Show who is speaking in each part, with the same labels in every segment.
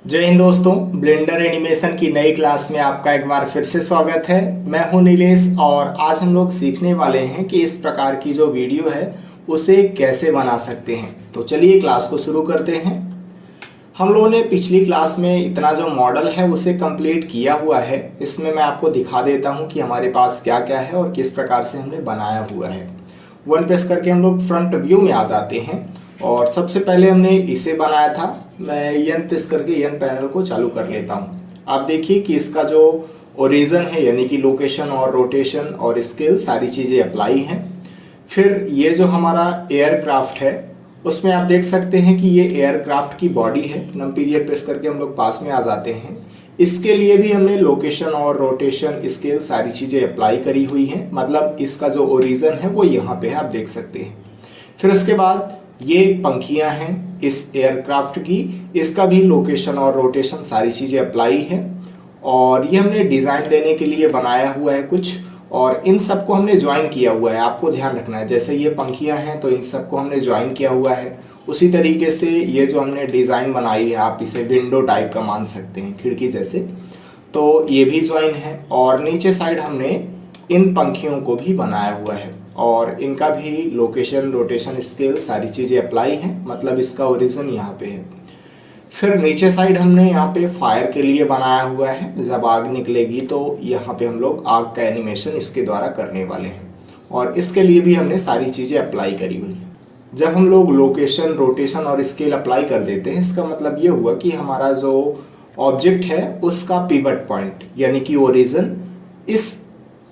Speaker 1: जय हिंद दोस्तों। Blender animation की नई क्लास में आपका एक बार फिर से स्वागत है। मैं हूं नीलेश और आज हम लोग सीखने वाले हैं कि इस प्रकार की जो वीडियो है उसे कैसे बना सकते हैं। तो चलिए क्लास को शुरू करते हैं। हम लोगों ने पिछली क्लास में इतना जो मॉडल है उसे कंप्लीट किया हुआ है। इसमें मैं आपको दिखा देता हूं कि हमारे पास क्या क्या है और किस प्रकार से हमने बनाया हुआ है। वन प्रेस करके हम लोग फ्रंट व्यू में आ जाते हैं और सबसे पहले हमने इसे बनाया था। मैं एन प्रेस करके एन पैनल को चालू कर लेता हूँ। आप देखिए कि इसका जो ओरिजिन है यानी कि लोकेशन और रोटेशन और स्केल सारी चीज़ें अप्लाई हैं। फिर ये जो हमारा एयरक्राफ्ट है उसमें आप देख सकते हैं कि ये एयरक्राफ्ट की बॉडी है। नम पीरियड प्रेस करके हम लोग पास में आ जाते हैं। इसके लिए भी हमने लोकेशन और रोटेशन स्केल सारी चीज़ें अप्लाई करी हुई हैं। मतलब इसका जो ओरिजिन है वो यहाँ पे है, आप देख सकते हैं। फिर उसके बाद ये पंखियां हैं इस एयरक्राफ्ट की, इसका भी लोकेशन और रोटेशन सारी चीज़ें अप्लाई है। और ये हमने डिज़ाइन देने के लिए बनाया हुआ है कुछ, और इन सबको हमने ज्वाइन किया हुआ है। आपको ध्यान रखना है, जैसे ये पंखियां हैं तो इन सबको हमने ज्वाइन किया हुआ है। उसी तरीके से ये जो हमने डिज़ाइन बनाई है, आप इसे विंडो टाइप का मान सकते हैं, खिड़की जैसे, तो ये भी ज्वाइन है। और नीचे साइड हमने इन पंखियों को भी बनाया हुआ है और इनका भी लोकेशन रोटेशन स्केल सारी चीज़ें अप्लाई हैं। मतलब इसका ओरिजिन यहाँ पे है। फिर नीचे साइड हमने यहाँ पे फायर के लिए बनाया हुआ है। जब आग निकलेगी तो यहाँ पे हम लोग आग का एनिमेशन इसके द्वारा करने वाले हैं और इसके लिए भी हमने सारी चीज़ें अप्लाई करी हुई हैं। जब हम लोग लोकेशन रोटेशन और स्केल अप्लाई कर देते हैं, इसका मतलब ये हुआ कि हमारा जो ऑब्जेक्ट है उसका पिवट पॉइंट यानी कि ओरिजिन इस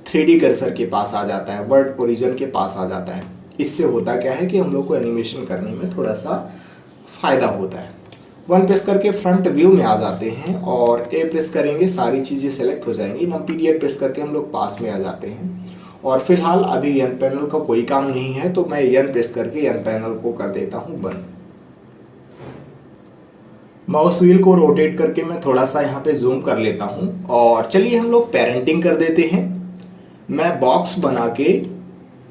Speaker 1: 3D कर्सर के पास आ जाता है, वर्ड ओरिजिन के पास आ जाता है। इससे होता क्या है कि हम लोग को एनिमेशन करने में थोड़ा सा फायदा होता है। वन प्रेस करके फ्रंट व्यू में आ जाते हैं और ए प्रेस करेंगे, सारी चीज़ें सेलेक्ट हो जाएंगी। नम पीरियड प्रेस करके हम लोग पास में आ जाते हैं। और फिलहाल अभी एन पैनल का कोई काम नहीं है तो मैं एन प्रेस करके एन पैनल को कर देता हूँ बंद। माउस व्हील को रोटेट करके मैं थोड़ा सा यहाँ पे जूम कर लेता हूँ और चलिए हम लोग पेरेंटिंग कर देते हैं। मैं बॉक्स बना के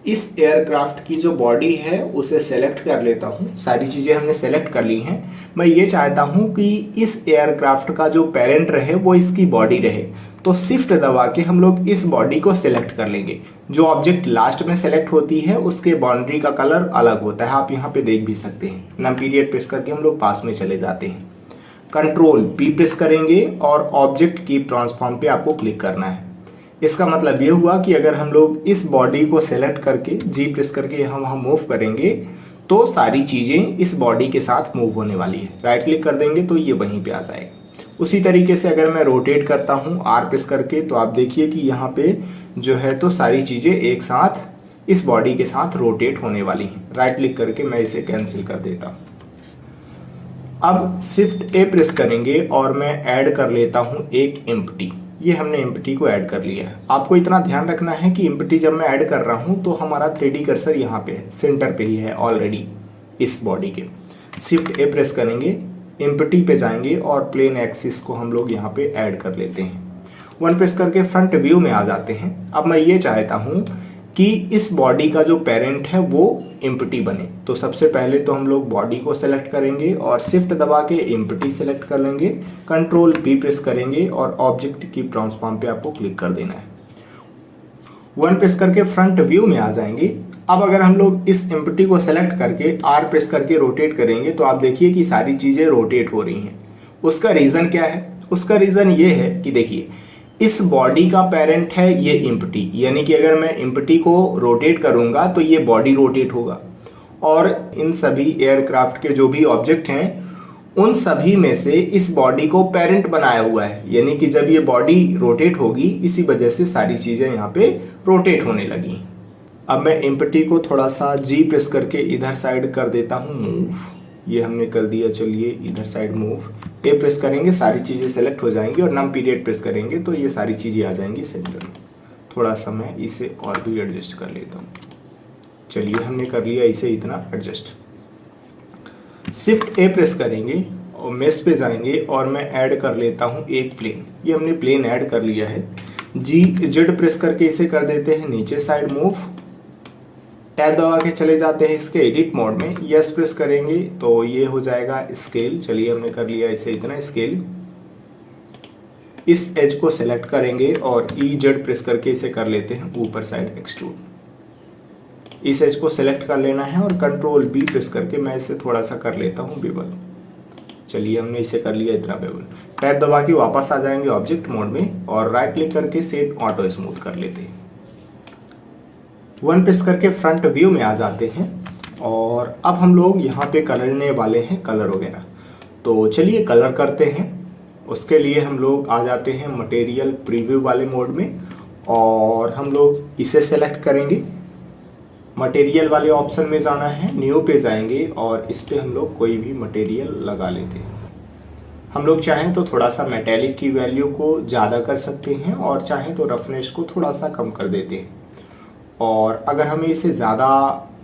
Speaker 1: इस एयरक्राफ्ट की जो बॉडी है उसे सेलेक्ट कर लेता हूँ। सारी चीज़ें हमने सेलेक्ट कर ली हैं। मैं ये चाहता हूँ कि इस एयरक्राफ्ट का जो पेरेंट रहे वो इसकी बॉडी रहे, तो शिफ्ट दबा के हम लोग इस बॉडी को सेलेक्ट कर लेंगे। जो ऑब्जेक्ट लास्ट में सेलेक्ट होती है उसके बाउंड्री का कलर अलग होता है, आप यहाँ पे देख भी सकते हैं। नम पीरियड प्रेस करके हम लोग पास में चले जाते हैं। कंट्रोल पी प्रेस करेंगे और ऑब्जेक्ट की ट्रांसफॉर्म पे आपको क्लिक करना है। इसका मतलब ये हुआ कि अगर हम लोग इस बॉडी को सेलेक्ट करके जी प्रेस करके हम वहाँ मूव करेंगे तो सारी चीज़ें इस बॉडी के साथ मूव होने वाली है। राइट क्लिक कर देंगे तो ये वहीं पे आ जाएगा। उसी तरीके से अगर मैं रोटेट करता हूँ आर प्रेस करके तो आप देखिए कि यहाँ पे जो है तो सारी चीज़ें एक साथ इस बॉडी के साथ रोटेट होने वाली हैं। राइट क्लिक करके मैं इसे कैंसिल कर देता हूँ। अब शिफ्ट ए प्रेस करेंगे और मैं ऐड कर लेता हूँ एक एम्प्टी। ये हमने एम्प्टी को ऐड कर लिया है। आपको इतना ध्यान रखना है कि एम्प्टी जब मैं ऐड कर रहा हूँ तो हमारा 3D कर्सर यहाँ पे है, सेंटर पे ही है ऑलरेडी इस बॉडी के। शिफ्ट ए प्रेस करेंगे, एम्प्टी पे जाएंगे और प्लेन एक्सिस को हम लोग यहाँ पे ऐड कर लेते हैं। वन प्रेस करके फ्रंट व्यू में आ जाते हैं। अब मैं ये चाहता हूँ कि इस बॉडी का जो पेरेंट है वो एम्प्टी बने, तो सबसे पहले तो हम लोग बॉडी को सेलेक्ट करेंगे और शिफ्ट दबा के एम्प्टी सेलेक्ट कर लेंगे। कंट्रोल पी प्रेस करेंगे और ऑब्जेक्ट की ट्रांसफॉर्म पे आपको क्लिक कर देना है। वन प्रेस करके फ्रंट व्यू में आ जाएंगे। अब अगर हम लोग इस एम्प्टी को सेलेक्ट करके आर प्रेस करके रोटेट करेंगे तो आप देखिए कि सारी चीज़ें रोटेट हो रही हैं। उसका रीज़न क्या है? उसका रीज़न ये है कि देखिए इस बॉडी का पेरेंट है ये एम्प्टी, यानी कि अगर मैं एम्प्टी को रोटेट करूंगा तो ये बॉडी रोटेट होगा और इन सभी एयरक्राफ्ट के जो भी ऑब्जेक्ट हैं उन सभी में से इस बॉडी को पेरेंट बनाया हुआ है। यानी कि जब ये बॉडी रोटेट होगी इसी वजह से सारी चीज़ें यहाँ पे रोटेट होने लगी। अब मैं एम्प्टी को थोड़ा सा जी प्रेस करके इधर साइड कर देता हूँ मूव। ये हमने कर दिया। चलिए इधर साइड मूव। ए प्रेस करेंगे, सारी चीज़ें सेलेक्ट हो जाएंगी और नम पीरियड प्रेस करेंगे तो ये सारी चीज़ें आ जाएंगी सेंटर में। थोड़ा सा मैं इसे और भी एडजस्ट कर लेता हूँ। चलिए हमने कर लिया इसे इतना एडजस्ट। शिफ्ट ए प्रेस करेंगे और मेश पे जाएंगे और मैं ऐड कर लेता हूँ एक प्लेन। ये हमने प्लेन ऐड कर लिया है। जी जेड प्रेस करके इसे कर देते हैं नीचे साइड मूव। टैब दबा के चले जाते हैं इसके एडिट मोड में, यस प्रेस करेंगे तो ये हो जाएगा स्केल। चलिए हमने कर लिया इसे इतना स्केल। इस एज को सेलेक्ट करेंगे और EZ प्रेस करके इसे कर लेते हैं ऊपर साइड एक्सट्रूड। इस एज को सेलेक्ट कर लेना है और कंट्रोल B प्रेस करके मैं इसे थोड़ा सा कर लेता हूँ बेवल। चलिए हमने इसे कर लिया इतना बेवल। टैब दबा के वापस आ जाएंगे ऑब्जेक्ट मोड में और राइट क्लिक करके सेट ऑटो स्मूथ कर लेते हैं। 1 प्रेस करके फ्रंट व्यू में आ जाते हैं और अब हम लोग यहाँ पे कलरने वाले हैं कलर वगैरह। तो चलिए कलर करते हैं। उसके लिए हम लोग आ जाते हैं मटेरियल प्रीव्यू वाले मोड में और हम लोग इसे सेलेक्ट करेंगे। मटेरियल वाले ऑप्शन में जाना है, न्यू पे जाएंगे और इस पे हम लोग कोई भी मटेरियल लगा लेते हैं। हम लोग चाहें तो थोड़ा सा मेटेलिक की वैल्यू को ज़्यादा कर सकते हैं और चाहें तो रफनेस को थोड़ा सा कम कर देते हैं। और अगर हमें इसे ज़्यादा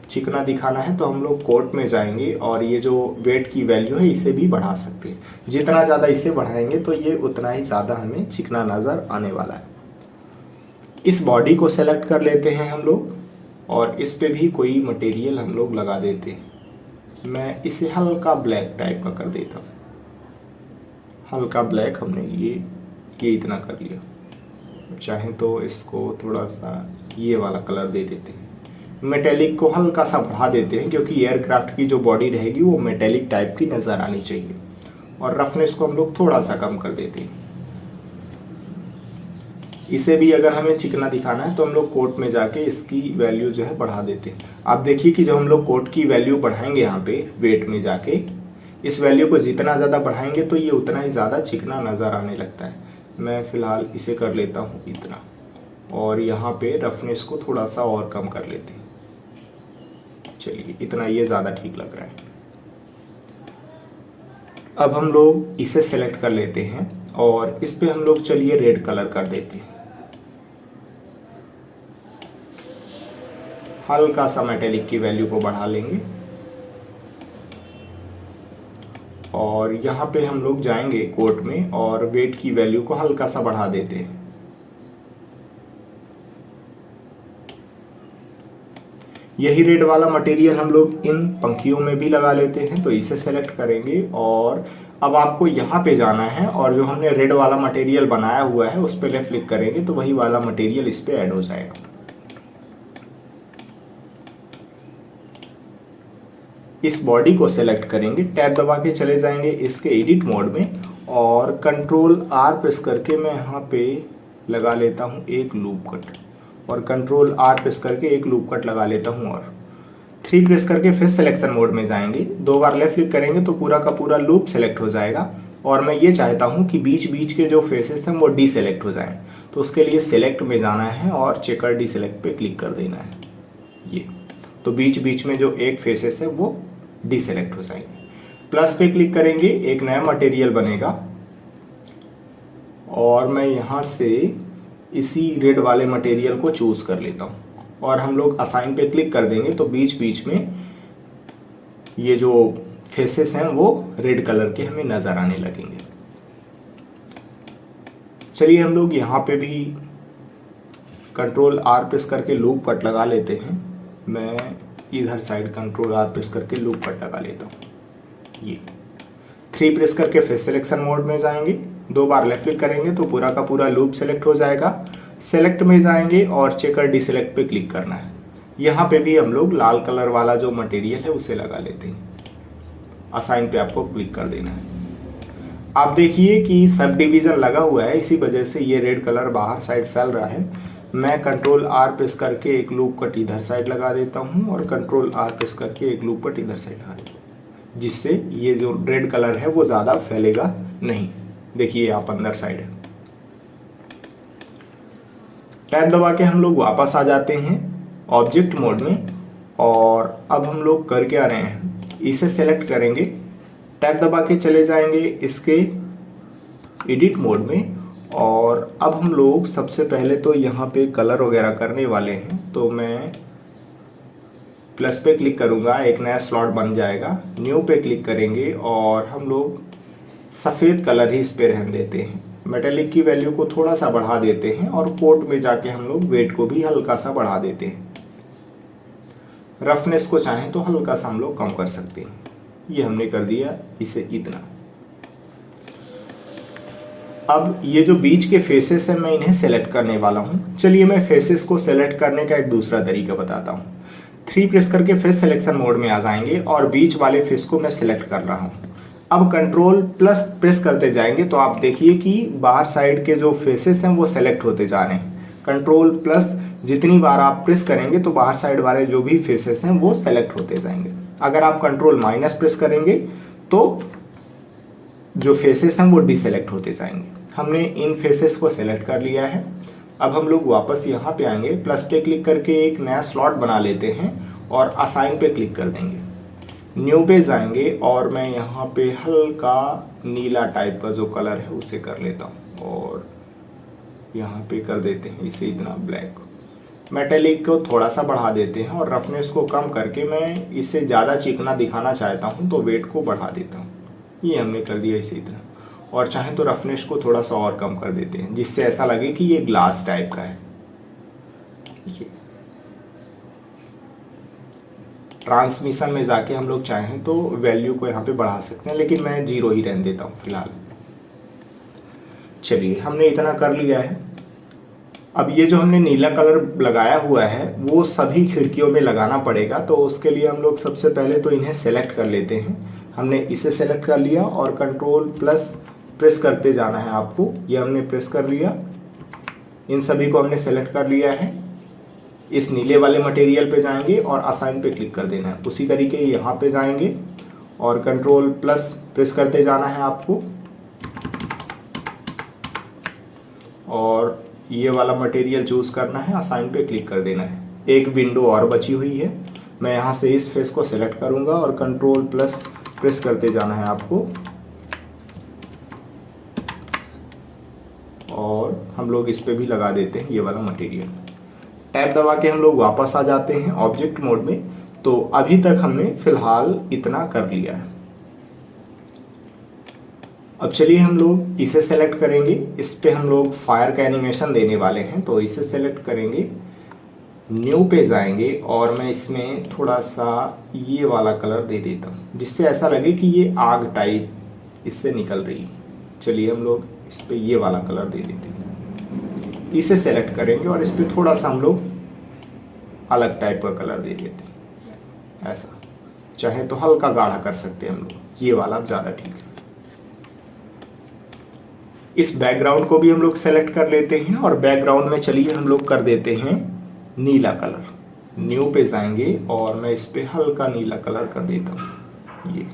Speaker 1: चिकना दिखाना है तो हम लोग कोट में जाएंगे और ये जो वेट की वैल्यू है इसे भी बढ़ा सकते हैं। जितना ज़्यादा इसे बढ़ाएंगे तो ये उतना ही ज़्यादा हमें चिकना नज़र आने वाला है। इस बॉडी को सेलेक्ट कर लेते हैं हम लोग और इस पे भी कोई मटेरियल हम लोग लगा देते हैं। मैं इसे हल्का ब्लैक टाइप का कर देता हूँ। हल्का ब्लैक हमने ये इतना कर लिया। चाहें तो इसको थोड़ा सा ये वाला कलर दे देते हैं। मेटेलिक को हल्का सा बढ़ा देते हैं क्योंकि एयरक्राफ्ट की जो बॉडी रहेगी वो मेटेलिक टाइप की नज़र आनी चाहिए। और रफनेस को हम लोग थोड़ा सा कम कर देते हैं। इसे भी अगर हमें चिकना दिखाना है तो हम लोग कोट में जाके इसकी वैल्यू जो है बढ़ा देते हैं। आप देखिए कि जब हम लोग कोट की वैल्यू बढ़ाएंगे यहाँ पे वेट में जाके, इस वैल्यू को जितना ज़्यादा बढ़ाएंगे तो ये उतना ही ज़्यादा चिकना नज़र आने लगता है। मैं फ़िलहाल इसे कर लेता हूँ इतना और यहाँ पे रफनेस को थोड़ा सा और कम कर लेते हैं। चलिए इतना ये ज़्यादा ठीक लग रहा है। अब हम लोग इसे सेलेक्ट कर लेते हैं और इस पे हम लोग चलिए रेड कलर कर देते हैं। हल्का सा मेटेलिक की वैल्यू को बढ़ा लेंगे और यहाँ पे हम लोग जाएंगे कोट में और वेट की वैल्यू को हल्का सा बढ़ा देते हैं। यही रेड वाला मटेरियल हम लोग इन पंखियों में भी लगा लेते हैं। तो इसे सेलेक्ट करेंगे और अब आपको यहाँ पे जाना है और जो हमने रेड वाला मटेरियल बनाया हुआ है उस पर लेफ्ट क्लिक करेंगे तो वही वाला मटेरियल इस पे ऐड हो जाएगा। इस बॉडी को सेलेक्ट करेंगे, टैब दबा के चले जाएंगे इसके एडिट मोड में और कंट्रोल R प्रेस करके मैं यहाँ पे लगा लेता हूँ एक लूप कट और कंट्रोल R प्रेस करके एक लूप कट लगा लेता हूँ और 3 प्रेस करके फिर सिलेक्शन मोड में जाएंगे। 2 बार लेफ्ट क्लिक करेंगे तो पूरा का पूरा लूप सेलेक्ट हो जाएगा और मैं ये चाहता हूँ कि बीच बीच के जो फेसेस हैं वो डीसेलेक्ट हो जाएं। तो उसके लिए सेलेक्ट में जाना है और चेकर डीसेलेक्ट पे क्लिक कर देना है। ये तो बीच बीच में जो एक फेसेस है वो डीसेलेक्ट हो जाएंगे। प्लस पे क्लिक करेंगे, एक नया मटेरियल बनेगा और मैं यहाँ से इसी रेड वाले मटेरियल को चूज कर लेता हूँ और हम लोग असाइन पे क्लिक कर देंगे तो बीच बीच में ये जो फेसेस हैं वो रेड कलर के हमें नजर आने लगेंगे। चलिए हम लोग यहाँ पे भी कंट्रोल R प्रेस करके लूप कट लगा लेते हैं। मैं इधर साइड कंट्रोल R प्रेस करके लूप कट लगा लेता हूँ। ये 3 प्रेस करके फिर सिलेक्शन मोड में जाएंगे, 2 बार लेफ्ट क्लिक करेंगे तो पूरा का पूरा लूप सेलेक्ट हो जाएगा। सेलेक्ट में जाएंगे और चेकर डीसेलेक्ट पे क्लिक करना है। यहाँ पे भी हम लोग लाल कलर वाला जो मटेरियल है उसे लगा लेते हैं। असाइन पे आपको क्लिक कर देना है। आप देखिए कि सब डिवीजन लगा हुआ है, इसी वजह से ये रेड कलर बाहर साइड फैल रहा है। मैं कंट्रोल R प्रेस करके एक लूप कट इधर साइड लगा देता हूँ और कंट्रोल R प्रेस करके एक लूप कट इधर साइड लगा देता हूँ, जिससे ये जो रेड कलर है वो ज़्यादा फैलेगा नहीं। देखिए आप अंदर साइड है। टैब दबा के हम लोग वापस आ जाते हैं ऑब्जेक्ट मोड में और अब हम लोग कर क्या रहे हैं, इसे सेलेक्ट करेंगे, टैब दबा के चले जाएंगे इसके एडिट मोड में और अब हम लोग सबसे पहले तो यहाँ पे कलर वगैरह करने वाले हैं। तो मैं प्लस पे क्लिक करूँगा, एक नया स्लॉट बन जाएगा। न्यू पे क्लिक करेंगे और हम लोग सफ़ेद कलर ही इस पे रहने देते हैं। मेटेलिक की वैल्यू को थोड़ा सा बढ़ा देते हैं और कोट में जाके हम लोग वेट को भी हल्का सा बढ़ा देते हैं। रफनेस को चाहें तो हल्का सा हम लोग कम कर सकते हैं। ये हमने कर दिया इसे इतना। अब ये जो बीच के फेसेस हैं मैं इन्हें सेलेक्ट करने वाला हूँ। चलिए मैं फेसेस को सेलेक्ट करने का एक दूसरा तरीका बताता हूँ। 3 प्रेस करके फेस सिलेक्शन मोड में आ जाएंगे और बीच वाले फेस को मैं सिलेक्ट कर रहा हूँ। अब कंट्रोल प्लस प्रेस करते जाएंगे तो आप देखिए कि बाहर साइड के जो फेसेस हैं वो सेलेक्ट होते जा रहे हैं। कंट्रोल प्लस जितनी बार आप प्रेस करेंगे तो बाहर साइड वाले जो भी फेसेस हैं वो सेलेक्ट होते जाएंगे। अगर आप कंट्रोल माइनस प्रेस करेंगे तो जो फेसेस हैं वो डिसेलेक्ट होते जाएंगे। हमने इन फेसेस को सेलेक्ट कर लिया है। अब हम लोग वापस यहाँ पे आएंगे, प्लस पे क्लिक करके एक नया स्लॉट बना लेते हैं और असाइन पे क्लिक कर देंगे। न्यू पे जाएंगे और मैं यहाँ पे हल्का नीला टाइप का जो कलर है उसे कर लेता हूँ और यहाँ पे कर देते हैं इसे इतना ब्लैक। मेटेलिक को थोड़ा सा बढ़ा देते हैं और रफनेस को कम करके मैं इसे ज़्यादा चिकना दिखाना चाहता हूँ तो वेट को बढ़ा देता हूँ। ये हमने कर दिया इसे इतना, और चाहें तो रफनेस को थोड़ा सा और कम कर देते हैं जिससे ऐसा लगे कि ये ग्लास टाइप का है। ये ट्रांसमिशन में जाके हम लोग चाहें तो वैल्यू को यहाँ पे बढ़ा सकते हैं, लेकिन मैं 0 ही रहने देता हूँ फिलहाल। चलिए हमने इतना कर लिया है। अब ये जो हमने नीला कलर लगाया हुआ है वो सभी खिड़कियों में लगाना पड़ेगा, तो उसके लिए हम लोग सबसे पहले तो इन्हें सेलेक्ट कर लेते हैं। हमने इसे सेलेक्ट कर लिया और कंट्रोल प्लस प्रेस करते जाना है आपको। ये हमने प्रेस कर लिया, इन सभी को हमने सेलेक्ट कर लिया है। इस नीले वाले मटेरियल पे जाएंगे और असाइन पे क्लिक कर देना है। उसी तरीके यहाँ पे जाएंगे और कंट्रोल प्लस प्रेस करते जाना है आपको और ये वाला मटेरियल चूज करना है, असाइन पे क्लिक कर देना है। एक विंडो और बची हुई है, मैं यहाँ से इस फेस को सेलेक्ट करूँगा और कंट्रोल प्लस प्रेस करते जाना है आपको और हम लोग इस पे भी लगा देते हैं ये वाला मटेरियल। टैब दबा के हम लोग वापस आ जाते हैं ऑब्जेक्ट मोड में। तो अभी तक हमने फिलहाल इतना कर लिया है। अब चलिए हम लोग इसे सेलेक्ट करेंगे। इस पे हम लोग फायर का एनिमेशन देने वाले हैं, तो इसे सेलेक्ट करेंगे, न्यू पे जाएंगे और मैं इसमें थोड़ा सा ये वाला कलर दे देता हूँ जिससे ऐसा लगे कि ये आग टाइप इससे निकल रही है। चलिए हम लोग इस पे ये वाला कलर दे देते हैं। इसे सेलेक्ट करेंगे और इस पे थोड़ा सा हम लोग अलग टाइप का कलर दे देते हैं। ऐसा चाहे तो हल्का गाढ़ा कर सकते हैं हम लोग, ये वाला ज़्यादा ठीक है। इस बैकग्राउंड को भी हम लोग सेलेक्ट कर लेते हैं और बैकग्राउंड में चलिए हम लोग कर देते हैं नीला कलर। न्यू पे जाएंगे और मैं इस पे हल्का नीला कलर कर देता हूँ। ये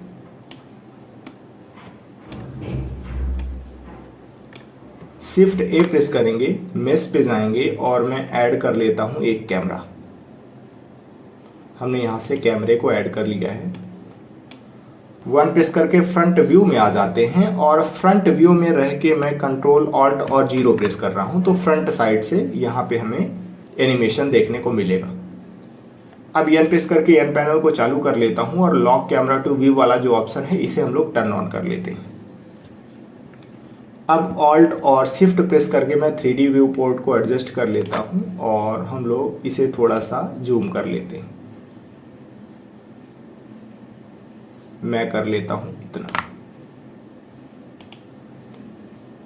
Speaker 1: शिफ्ट ए प्रेस करेंगे, मेश पे जाएंगे और मैं ऐड कर लेता हूँ एक कैमरा। हमने यहाँ से कैमरे को ऐड कर लिया है। 1 प्रेस करके फ्रंट व्यू में आ जाते हैं और फ्रंट व्यू में रह के मैं कंट्रोल ऑल्ट और 0 प्रेस कर रहा हूँ तो फ्रंट साइड से यहाँ पे हमें एनिमेशन देखने को मिलेगा। अब एन प्रेस करके एन पैनल को चालू कर लेता हूँ और लॉक कैमरा टू व्यू वाला जो ऑप्शन है इसे हम लोग टर्न ऑन कर लेते हैं। अब ऑल्ट और शिफ्ट प्रेस करके मैं 3D व्यू पोर्ट को एडजस्ट कर लेता हूँ और हम लोग इसे थोड़ा सा जूम कर लेते हैं। मैं कर लेता हूँ इतना।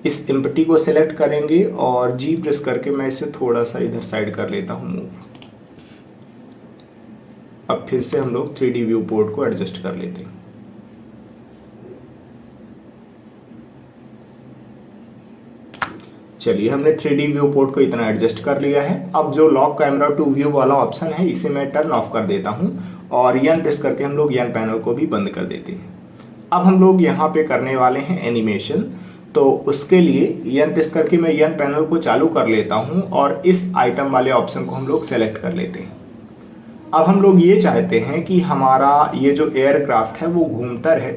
Speaker 1: इस एम्प्टी को सेलेक्ट करेंगे और जी प्रेस करके मैं इसे थोड़ा सा इधर साइड कर लेता हूँ मूव। अब फिर से हम लोग 3D व्यू पोर्ट को एडजस्ट कर लेते हैं। चलिए हमने 3D व्यू पोर्ट को इतना एडजस्ट कर लिया है। अब जो लॉक कैमरा टू व्यू वाला ऑप्शन है इसे मैं टर्न ऑफ कर देता हूं और एन प्रेस करके हम लोग एन पैनल को भी बंद कर देते हैं। अब हम लोग यहाँ पे करने वाले हैं एनिमेशन, तो उसके लिए एन प्रेस करके मैं एन पैनल को चालू कर लेता हूँ और इस आइटम वाले ऑप्शन को हम लोग सेलेक्ट कर लेते हैं। अब हम लोग ये चाहते हैं कि हमारा ये जो एयरक्राफ्ट है वो घूमता रहे,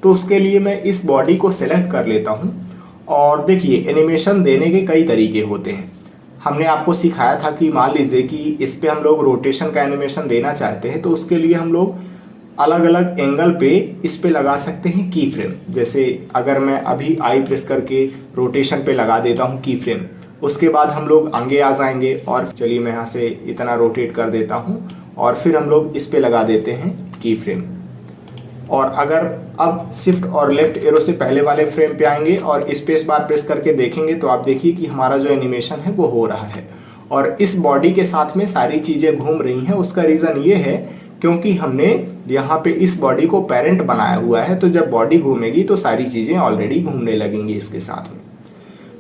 Speaker 1: तो उसके लिए मैं इस बॉडी को सेलेक्ट कर लेता हूँ। और देखिए एनिमेशन देने के कई तरीके होते हैं। हमने आपको सिखाया था कि मान लीजिए कि इस पे हम लोग रोटेशन का एनिमेशन देना चाहते हैं, तो उसके लिए हम लोग अलग अलग एंगल पे इस पे लगा सकते हैं की फ्रेम। जैसे अगर मैं अभी आई प्रेस करके रोटेशन पे लगा देता हूँ की फ्रेम, उसके बाद हम लोग आगे आ जाएंगे और चलिए मैं यहाँ से इतना रोटेट कर देता हूँ और फिर हम लोग इस पे लगा देते हैं की फ्रेम। और अगर अब शिफ्ट और लेफ्ट एरो से पहले वाले फ्रेम पे आएंगे और स्पेस बार प्रेस करके देखेंगे तो आप देखिए कि हमारा जो एनिमेशन है वो हो रहा है और इस बॉडी के साथ में सारी चीज़ें घूम रही हैं। उसका रीज़न ये है क्योंकि हमने यहाँ पे इस बॉडी को पेरेंट बनाया हुआ है, तो जब बॉडी घूमेगी तो सारी चीज़ें ऑलरेडी घूमने लगेंगी इसके साथ में।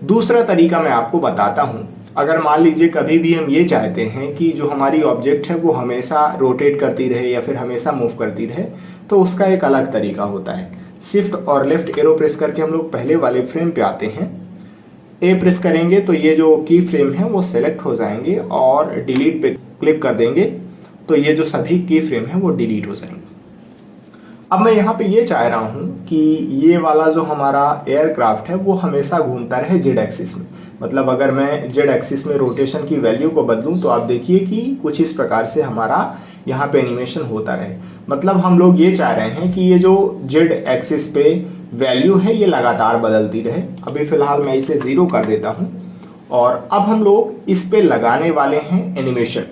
Speaker 1: दूसरा तरीका मैं आपको बताता हूँ। अगर मान लीजिए कभी भी हम ये चाहते हैं कि जो हमारी ऑब्जेक्ट है वो हमेशा रोटेट करती रहे या फिर हमेशा मूव करती रहे, तो उसका एक अलग तरीका होता है। शिफ्ट और लेफ्ट एरो प्रेस करके हम लोग पहले वाले फ्रेम पे आते हैं, ए प्रेस करेंगे तो ये जो की फ्रेम है वो सेलेक्ट हो जाएंगे और डिलीट पे क्लिक कर देंगे तो ये जो सभी की फ्रेम है वो डिलीट हो जाएंगे। अब मैं यहाँ पे ये चाह रहा हूँ कि ये वाला जो हमारा एयरक्राफ्ट है वो हमेशा घूमता रहे जेड एक्सिस में। मतलब अगर मैं जेड एक्सिस में रोटेशन की वैल्यू को बदलूं तो आप देखिए कि कुछ इस प्रकार से हमारा यहाँ पे एनिमेशन होता रहे। मतलब हम लोग ये चाह रहे हैं कि ये जो जेड एक्सिस पे वैल्यू है ये लगातार बदलती रहे। अभी फिलहाल मैं इसे 0 कर देता हूँ और अब हम लोग इस पे लगाने वाले हैं एनिमेशन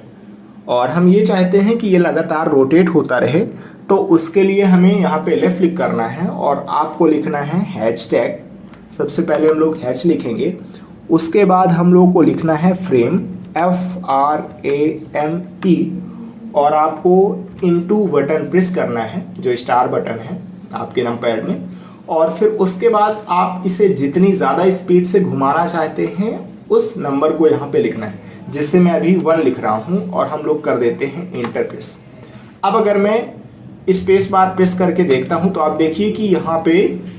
Speaker 1: और हम ये चाहते हैं कि ये लगातार रोटेट होता रहे। तो उसके लिए हमें यहाँ पे लेफ्ट क्लिक करना है और आपको लिखना है हैशटैग। सबसे पहले हम लोग हैश लिखेंगे, उसके बाद हम लोग को लिखना है फ्रेम FRAME और आपको इनटू बटन प्रेस करना है जो स्टार बटन है आपके नंपैड में। और फिर उसके बाद आप इसे जितनी ज़्यादा स्पीड से घुमाना चाहते हैं उस नंबर को यहाँ पे लिखना है, जिससे मैं अभी 1 लिख रहा हूँ और हम लोग कर देते हैं इंटर प्रेस। अब अगर मैं स्पेस बार प्रेस करके देखता हूँ तो आप देखिए कि यहाँ पे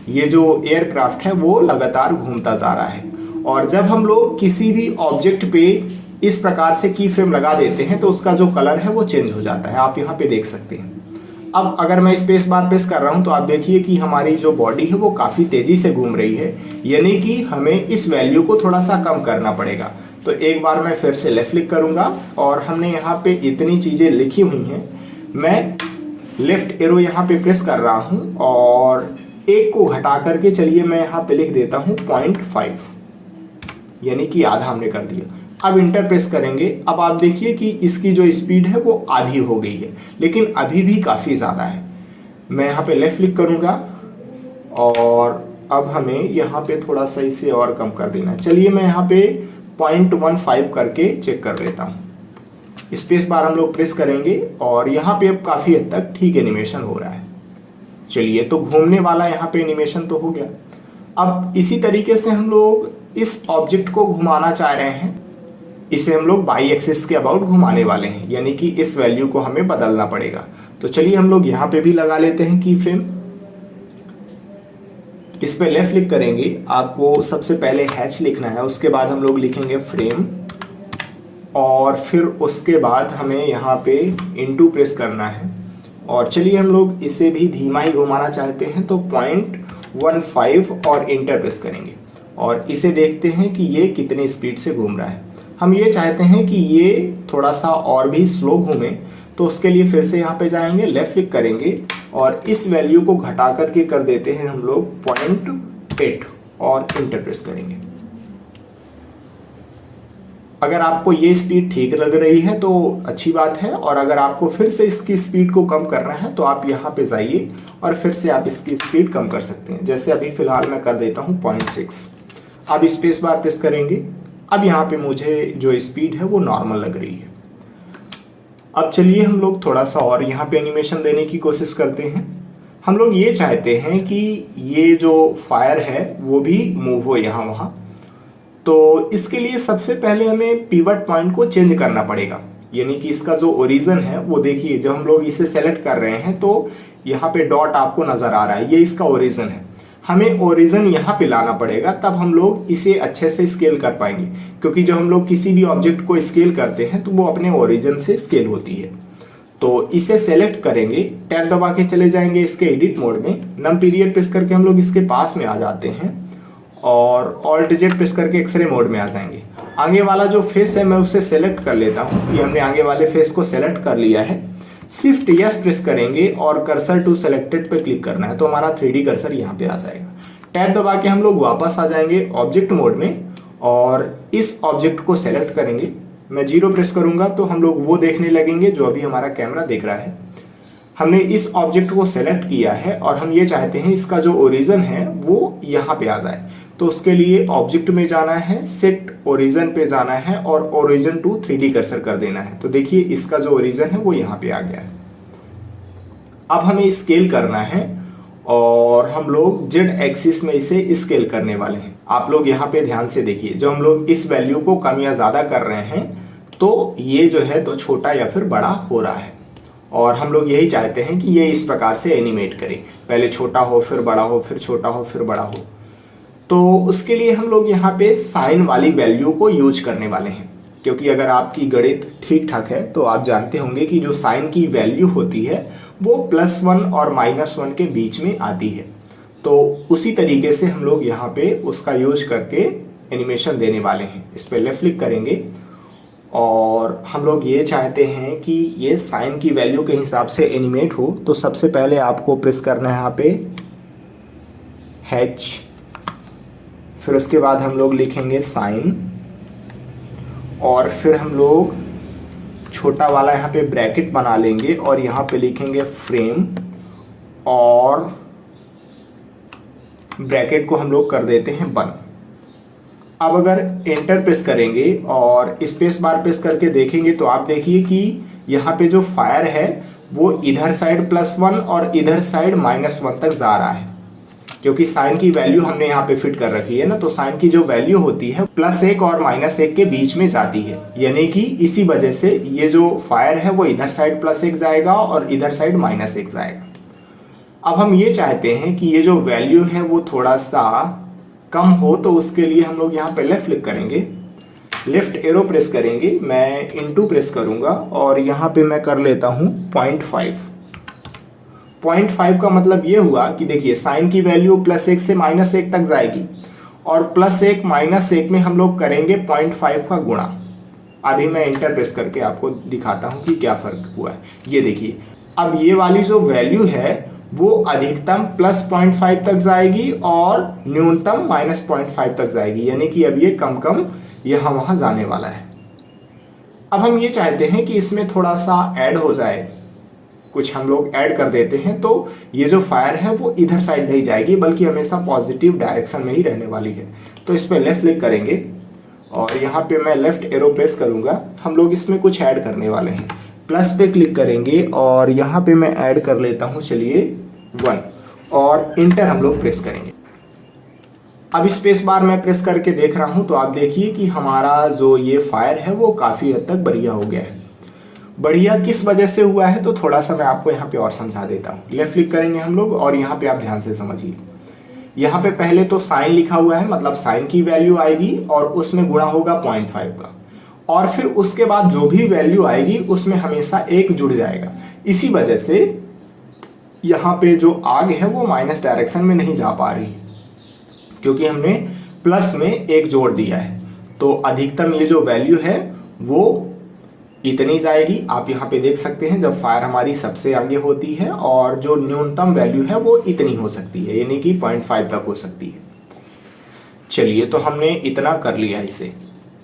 Speaker 1: ये जो एयरक्राफ्ट है वो लगातार घूमता जा रहा है। और जब हम लोग किसी भी ऑब्जेक्ट पे इस प्रकार से की फ्रेम लगा देते हैं तो उसका जो कलर है वो चेंज हो जाता है, आप यहाँ पे देख सकते हैं। अब अगर मैं स्पेस बार प्रेस कर रहा हूँ तो आप देखिए कि हमारी जो बॉडी है वो काफ़ी तेज़ी से घूम रही है, यानी कि हमें इस वैल्यू को थोड़ा सा कम करना पड़ेगा। तो एक बार मैं फिर से लेफ्ट क्लिक करूँगा और हमने यहाँ पे इतनी चीज़ें लिखी हुई हैं, मैं लेफ्ट एरो यहाँ पे प्रेस कर रहा हूँ और एक को घटा करके चलिए मैं यहाँ पे लिख देता हूँ 0.5, यानी कि आधा हमने कर दिया। अब इंटर प्रेस करेंगे। अब आप देखिए कि इसकी जो स्पीड है वो आधी हो गई है, लेकिन अभी भी काफ़ी ज़्यादा है। मैं यहाँ पे लेफ्ट क्लिक करूँगा और अब हमें यहाँ पे थोड़ा सा इसे और कम कर देना है। चलिए मैं यहाँ पे 0.15 करके चेक कर लेता हूँ। स्पेस बार हम लोग प्रेस करेंगे और यहाँ पे अब काफ़ी हद तक ठीक एनिमेशन हो रहा है। चलिए, तो घूमने वाला यहाँ पे एनिमेशन तो हो गया। अब इसी तरीके से हम लोग इस ऑब्जेक्ट को घुमाना चाह रहे हैं, इसे हम लोग बाई एक्सिस के अबाउट घुमाने वाले हैं, यानी कि इस वैल्यू को हमें बदलना पड़ेगा। तो चलिए हम लोग यहाँ पे भी लगा लेते हैं की फ्रेम। इस पे लेफ्ट क्लिक करेंगे, आपको सबसे पहले हैच लिखना है, उसके बाद हम लोग लिखेंगे फ्रेम और फिर उसके बाद हमें यहाँ पे इनटू प्रेस करना है। और चलिए हम लोग इसे भी धीमा ही घुमाना चाहते हैं तो 0.15 और इंटर प्रेस करेंगे और इसे देखते हैं कि ये कितनी स्पीड से घूम रहा है। हम ये चाहते हैं कि ये थोड़ा सा और भी स्लो घूमे, तो उसके लिए फिर से यहाँ पे जाएंगे, लेफ्ट क्लिक करेंगे और इस वैल्यू को घटा करके कर देते हैं हम लोग 0.8 और इंटर प्रेस करेंगे। अगर आपको ये स्पीड ठीक लग रही है तो अच्छी बात है, और अगर आपको फिर से इसकी स्पीड को कम करना है तो आप यहाँ पे जाइए और फिर से आप इसकी स्पीड कम कर सकते हैं। जैसे अभी फ़िलहाल मैं कर देता हूँ 0.6। अब स्पेस बार प्रेस करेंगे। अब यहाँ पे मुझे जो स्पीड है वो नॉर्मल लग रही है। अब चलिए हम लोग थोड़ा सा और यहाँ पे एनिमेशन देने की कोशिश करते हैं। हम लोग ये चाहते हैं कि ये जो फायर है वो भी मूव हो यहाँ वहाँ। तो इसके लिए सबसे पहले हमें पिवट पॉइंट को चेंज करना पड़ेगा, यानी कि इसका जो ओरिजिन है वो देखिए, जब हम लोग इसे सेलेक्ट कर रहे हैं तो यहाँ पे डॉट आपको नज़र आ रहा है, ये इसका ओरिजिन है। हमें ओरिजिन यहाँ पे लाना पड़ेगा, तब हम लोग इसे अच्छे से स्केल कर पाएंगे, क्योंकि जब हम लोग किसी भी ऑब्जेक्ट को स्केल करते हैं तो वो अपने ओरिजिन से स्केल होती है। तो इसे सेलेक्ट करेंगे, टैब दबा के चले जाएंगे इसके एडिट मोड में, नम पीरियड प्रेस करके हम लोग इसके पास में आ जाते हैं और ऑल्ट जेड प्रेस करके एक्सरे मोड में आ जाएंगे। आगे वाला जो फेस है मैं उसे सेलेक्ट कर लेता हूँ। ये हमने आगे वाले फेस को सेलेक्ट कर लिया है। शिफ्ट यस प्रेस करेंगे और कर्सर टू सेलेक्टेड पे क्लिक करना है, तो हमारा 3D कर्सर यहाँ पे आ जाएगा। टैब दबा के हम लोग वापस आ जाएंगे ऑब्जेक्ट मोड में और इस ऑब्जेक्ट को सेलेक्ट करेंगे, मैं 0 प्रेस करूंगा तो हम लोग वो देखने लगेंगे जो अभी हमारा कैमरा देख रहा है। हमने इस ऑब्जेक्ट को सेलेक्ट किया है और हम ये चाहते हैं इसका जो ओरिजिन है वो यहाँ पे आ जाए। तो उसके लिए ऑब्जेक्ट में जाना है, सेट ओरिजिन पे जाना है और ओरिजिन टू 3D कर्सर कर देना है। तो देखिए इसका जो ओरिजिन है वो यहाँ पे आ गया है। अब हमें स्केल करना है और हम लोग जेड एक्सिस में इसे स्केल करने वाले हैं। आप लोग यहाँ पे ध्यान से देखिए, जब हम लोग इस वैल्यू को कम या ज़्यादा कर रहे हैं तो ये जो है तो छोटा या फिर बड़ा हो रहा है और हम लोग यही चाहते हैं कि ये इस प्रकार से एनिमेट करे, पहले छोटा हो फिर बड़ा हो फिर छोटा हो फिर बड़ा हो। तो उसके लिए हम लोग यहाँ पे साइन वाली वैल्यू को यूज करने वाले हैं, क्योंकि अगर आपकी गणित ठीक ठाक है तो आप जानते होंगे कि जो साइन की वैल्यू होती है वो +1 और -1 के बीच में आती है। तो उसी तरीके से हम लोग यहाँ पे उसका यूज करके एनिमेशन देने वाले हैं। इस पर लेफ्ट क्लिक करेंगे और हम लोग ये चाहते हैं कि ये साइन की वैल्यू के हिसाब से एनिमेट हो। तो सबसे पहले आपको प्रेस करना है यहाँ पे H, फिर उसके बाद हम लोग लिखेंगे साइन और फिर हम लोग छोटा वाला यहाँ पे ब्रैकेट बना लेंगे और यहाँ पे लिखेंगे फ्रेम और ब्रैकेट को हम लोग कर देते हैं बंद। अब अगर एंटर प्रेस करेंगे और स्पेस बार प्रेस करके देखेंगे तो आप देखिए कि यहाँ पे जो फायर है वो इधर साइड +1 और इधर साइड -1 तक जा रहा है, क्योंकि साइन की वैल्यू हमने यहाँ पे फिट कर रखी है ना। तो साइन की जो वैल्यू होती है +1 और -1 के बीच में जाती है, यानी कि इसी वजह से ये जो फायर है वो इधर साइड +1 जाएगा और इधर साइड -1 जाएगा। अब हम ये चाहते हैं कि ये जो वैल्यू है वो थोड़ा सा कम हो, तो उसके लिए हम लोग यहाँ पे लेफ्ट क्लिक करेंगे, लेफ्ट एरो प्रेस करेंगे, मैं इनटू प्रेस करूंगा और यहाँ पे मैं कर लेता हूँ 0.5। 0.5 का मतलब ये हुआ कि देखिए साइन की वैल्यू +1 से -1 तक जाएगी और +1 -1 में हम लोग करेंगे 0.5 का गुणा। अभी मैं इंटर प्रेस करके आपको दिखाता हूँ कि क्या फर्क हुआ है। ये देखिए अब ये वाली जो वैल्यू है वो अधिकतम +0.5 तक जाएगी और न्यूनतम -0.5 तक जाएगी, यानी कि अब ये कम कम यहाँ वहाँ जाने वाला है। अब हम ये चाहते हैं कि इसमें थोड़ा सा ऐड हो जाए, कुछ हम लोग ऐड कर देते हैं। तो ये जो फायर है वो इधर साइड नहीं जाएगी बल्कि हमेशा पॉजिटिव डायरेक्शन में ही रहने वाली है। तो इस पर लेफ्ट क्लिक करेंगे और यहाँ पे मैं लेफ्ट एरो प्रेस करूँगा। हम लोग इसमें कुछ ऐड करने वाले हैं, प्लस पे क्लिक करेंगे और यहाँ पे मैं ऐड कर लेता हूँ चलिए 1 और इंटर हम लोग प्रेस करेंगे। अब स्पेस बार मैं प्रेस करके देख रहा हूँ तो आप देखिए कि हमारा जो ये फायर है वो काफ़ी हद तक बढ़िया हो गया है। बढ़िया किस वजह से हुआ है तो थोड़ा सा मैं आपको यहाँ पे और समझा देता हूँ। लेफ्ट क्लिक करेंगे हम लोग और यहाँ पे आप ध्यान से समझिए, यहाँ पे पहले तो साइन लिखा हुआ है, मतलब साइन की वैल्यू आएगी और उसमें गुणा होगा 0.5 का, और फिर उसके बाद जो भी वैल्यू आएगी उसमें हमेशा 1 जुड़ जाएगा। इसी वजह से यहाँ पे जो आग है वो माइनस डायरेक्शन में नहीं जा पा रही, क्योंकि हमने प्लस में 1 जोड़ दिया है। तो अधिकतम ये जो वैल्यू है वो इतनी जाएगी। आप यहाँ पे देख सकते हैं जब फायर हमारी सबसे आगे होती है, और जो न्यूनतम वैल्यू है वो इतनी हो सकती है, यानी कि 0.5 तक हो सकती है। चलिए तो हमने इतना कर लिया। इसे